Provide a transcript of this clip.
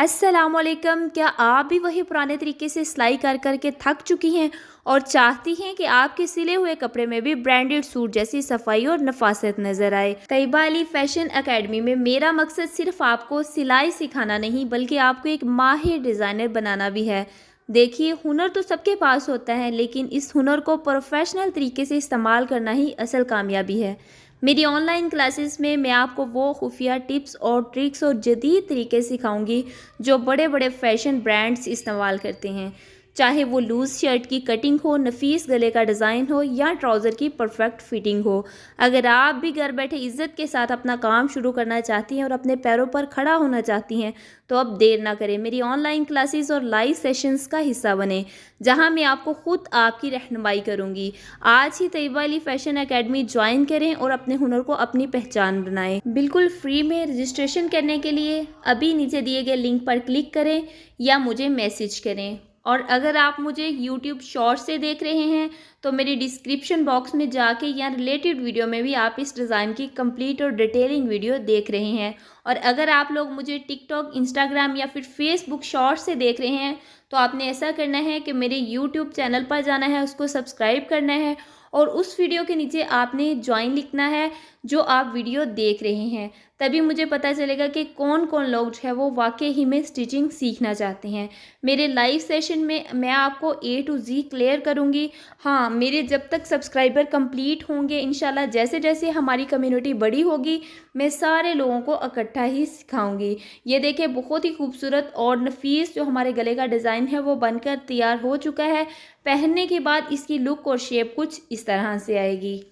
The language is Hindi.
अस्सलामुअलैकुम। क्या आप भी वही पुराने तरीके से सिलाई कर कर के थक चुकी हैं और चाहती हैं कि आपके सिले हुए कपड़े में भी ब्रांडेड सूट जैसी सफाई और नफासत नजर आए? तैयबा अली फैशन एकेडमी में मेरा मकसद सिर्फ आपको सिलाई सिखाना नहीं बल्कि आपको एक माहिर डिज़ाइनर बनाना भी है। देखिए, हुनर तो सबके पास होता है, लेकिन इस हुनर को प्रोफेशनल तरीके से इस्तेमाल करना ही असल कामयाबी है। मेरी ऑनलाइन क्लासेस में मैं आपको वो खुफिया टिप्स और ट्रिक्स और जदीद तरीके सिखाऊंगी जो बड़े बड़े फैशन ब्रांड्स इस्तेमाल करते हैं। चाहे वो लूज़ शर्ट की कटिंग हो, नफीस गले का डिज़ाइन हो या ट्राउज़र की परफेक्ट फिटिंग हो। अगर आप भी घर बैठे इज्जत के साथ अपना काम शुरू करना चाहती हैं और अपने पैरों पर खड़ा होना चाहती हैं, तो अब देर ना करें, मेरी ऑनलाइन क्लासेस और लाइव सेशंस का हिस्सा बने, जहां मैं आपको खुद आपकी रहनुमाई करूंगी। आज ही Tayyaba Ali fashion academy join करें और अपने हुनर को अपनी पहचान बनाएं। बिल्कुल फ्री में रजिस्ट्रेशन करने के लिए अभी नीचे दिए गए लिंक पर क्लिक करें या मुझे मैसेज करें। और अगर आप मुझे YouTube शॉर्ट से देख रहे हैं तो मेरी डिस्क्रिप्शन बॉक्स में जाके या रिलेटेड वीडियो में भी आप इस डिज़ाइन की कंप्लीट और डिटेलिंग वीडियो देख रहे हैं। और अगर आप लोग मुझे टिकटॉक, इंस्टाग्राम या फिर फेसबुक शॉर्ट से देख रहे हैं तो आपने ऐसा करना है कि मेरे YouTube चैनल पर जाना है, उसको सब्सक्राइब करना है और उस वीडियो के नीचे आपने ज्वाइन लिखना है जो आप वीडियो देख रहे हैं। तभी मुझे पता चलेगा कि कौन कौन लोग जो है वो वाकई ही में स्टिचिंग सीखना चाहते हैं। मेरे लाइव सेशन में मैं आपको A to Z क्लियर करूँगी। हाँ, मेरे जब तक सब्सक्राइबर कंप्लीट होंगे, इंशाल्लाह जैसे जैसे हमारी कम्युनिटी बड़ी होगी, मैं सारे लोगों को इकट्ठा ही सिखाऊंगी। ये देखिए, बहुत ही खूबसूरत और नफीस जो हमारे गले का डिज़ाइन है वो बनकर तैयार हो चुका है। पहनने के बाद इसकी लुक और शेप कुछ इस तरह से आएगी।